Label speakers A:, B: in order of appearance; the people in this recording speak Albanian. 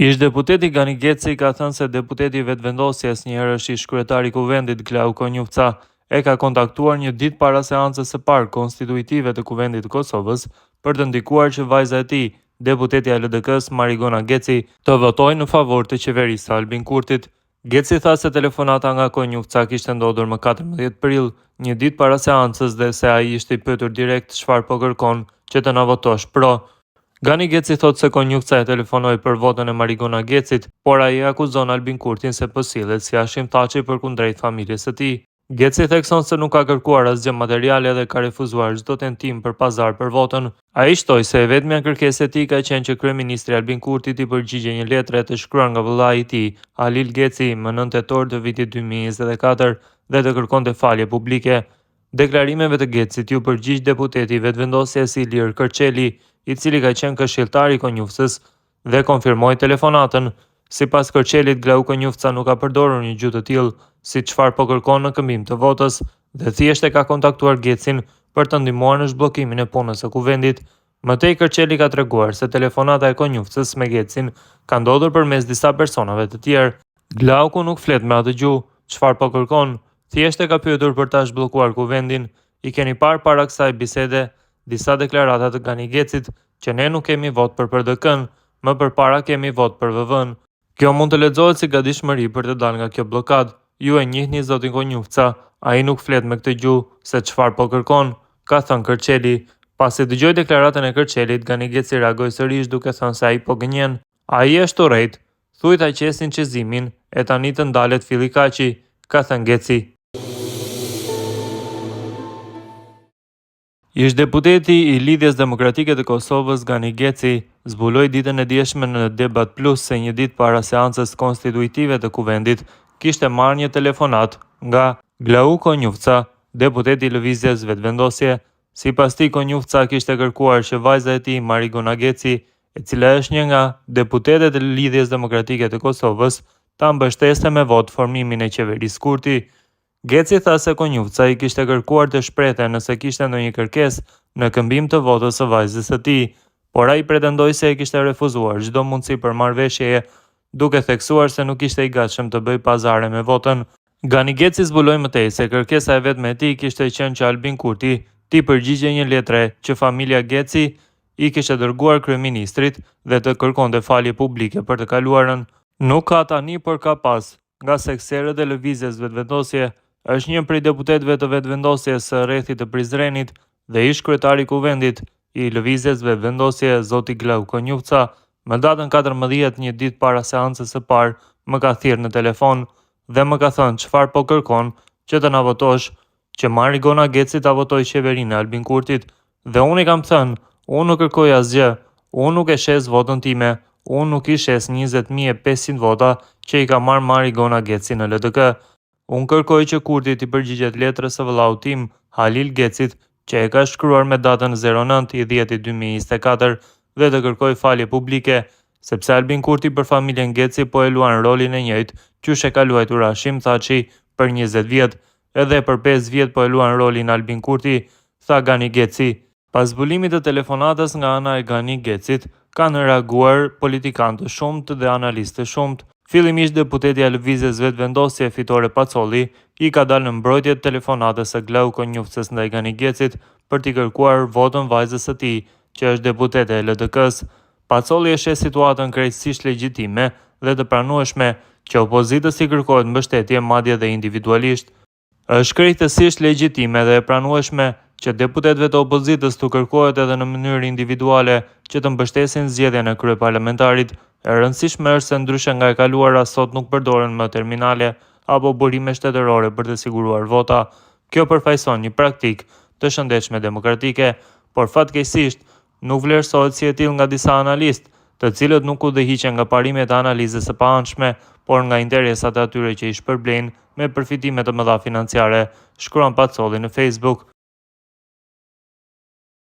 A: Ish deputeti Gani Geci ka thënë se deputeti vetëvendosjes, njëherësh ish kryetari i kuvendit Glauko Njufca, e ka kontaktuar një ditë para seancës së parë konstituitive të kuvendit të Kosovës për të ndikuar që vajza e tij, deputeti i LDK-s Marigona Geci, të votojë në favor të qeverisë së Albin Kurtit. Geci tha se telefonata nga Konjufca kishte ndodhur më 14 prill, një ditë para seancës, dhe se ai ishte i pyetur direkt çfarë po kërkon që të na votosh pro. Gani Geci thot se Konjufca e telefonoi për votën e Marigona Gecit, por ai akuzon Albin Kurtin se po sillet si hashimtaçi përkundrejt familjes së tij. Geci thekson se nuk ka kërkuar asgjë materiale dhe ka refuzuar çdo tentim për pazar për votën. Ai shtoi se e vetmja kërkesë e tij ka qenë që kryeministri Albin Kurti t'i përgjigjej një letre të shkruar nga vëllai i tij, Halil Geci, më 9 tetor të vitit 2024 dhe të kërkonte falje publike. Deklarimeve të Gecit ju përgjigj deputeti vetëvendosjes Ilir Kërçeli, i cili ka qenë këshilltar i Konjufcës dhe konfirmoi telefonatën. Sipas Kërçelit, Glauko Njufca nuk ka përdorur një gjuhë të tillë si çfarë po kërkon në këmbim të votës, dhe thjesht e ka kontaktuar Gecin për të ndihmuar në zhbllokimin e punës së kuvendit. Mëtej, Kërçeli ka treguar se telefonata e Konjufcës me Gecin ka ndodhur përmes disa personave të tjerë. Glauku nuk flet me atë gjuhë, çfarë po kërkon, thjesht e ka pyetur për ta zhbllokuar kuvendin. I keni parë para kësaj bisede disa deklarata të Gani Gecit që ne nuk kemi vot për PDK-n, më përpara kemi vot për VV-n. Kjo mund të lexohet si gatishmëri për të dalë nga kjo bllokadë. Ju e njihni zotin Konjufca, ai nuk flet me këtë gjuhë se çfarë po kërkon, ka thënë Kërçeli. Pasi dëgjoi deklaratën e Kërçelit, Gani Geci reagoi sërish duke thënë se ai po gënjen. Ai është urrejt, thuj ta qesin qezimin e tani të ndalet filli kaqi, ka thënë Geci. Ish deputeti i Lidhjes Demokratike të Kosovës Gani Geci zbuloi ditën e dieshme në Debat Plus se një ditë para seancës konstituitive të kuvendit kishte marrë një telefonat nga Glauko Njufca, deputeti i Lëvizjes Vetëvendosje. Sipas tij, Konjufca kishte kërkuar që vajza e tij, Marigona Geci, e cila është një nga deputetet e Lidhjes Demokratike të Kosovës, ta mbështeste me vot formimin e qeverisë Kurti. Geci tha se Konjufca i kishte kërkuar të shprehte nëse kishte ndonjë kërkesë në këmbim të votës së vajzës së tij, por ai pretendoi se e kishte refuzuar çdo mundësi për marrëveshje, duke theksuar se nuk ishte i gatshëm të bëjë pazare me votën. Gani Geci zbuloi mëtej se kërkesa e vetme e tij kishte qenë që Albin Kurti t'i përgjigjej një letre që familja Geci i kishte dërguar kryeministrit dhe të kërkonte falje publike për të kaluarën. Nuk ka tani, por ka pas, nga sekserët e Lëvizjes Vetëvendosje. Është një prej deputetëve të vetëvendosjes së rrethit të Prizrenit dhe ish kryetari i kuvendit i Lëvizjes Vetëvendosje zoti Glauko Njufca. Më datën 14, një ditë para seancës së parë, më ka thirrë në telefon dhe më ka thënë çfarë po kërkon që të na votosh, që Marigona Geci ta votoj qeverinë e Albin Kurtit, dhe unë i kam thënë, unë nuk kërkoj asgjë, unë nuk e shes votën time, unë nuk i shes 20.500 vota që i ka marrë Marigona Geci në LDK. Unë kërkoj që Kurti t'i përgjigjet letrës së vëllau tim, Halil Gecit, që e ka shkruar me datën 09/10/2024 dhe të kërkoj falje publike, sepse Albin Kurti për familjen Geci po e luan rolin e njëjtë qysh e ka luajtur Hashim Thaçi për 20 vjet, edhe për 5 vjet po e luan rolin Albin Kurti, tha Gani Geci. Pas zbulimit të telefonatës nga ana e Gani Gecit, kanë reaguar politikanë të shumtë dhe analistë të shumtë. Fillimisht deputeti i Lëvizjes Vetëvendosje Fitore Pacolli i ka dalë në mbrojtje të telefonatës së Glauko Njufcës ndaj Gani Gecit për t'i kërkuar votën vajzës së tij, që është deputete e LDK-s. Pacolli e sheh situatën krejtësisht legjitime dhe të pranueshme që opozitës i kërkohet mbështetje madje dhe individualisht. Është krejtësisht legjitime dhe e pranueshme që deputetëve të opozitës t'u kërkohet edhe në mënyrë individuale që të mbështesin zgjedhjen e kryeparlamentarit. E rëndësishme është se ndryshe nga e kaluara, sot nuk përdoren më terminale apo burime shtetërore për të siguruar vota. Kjo përfaqëson një praktikë të shëndetshme demokratike, por fatkeqësisht nuk vlerësohet si e tillë nga disa analistë, të cilët nuk udhëhiqen nga parimet e analizës së paanshme, por nga interesat e atyre që i shpërblejnë me përfitime të mëdha financiare, shkruan Pacolli në Facebook.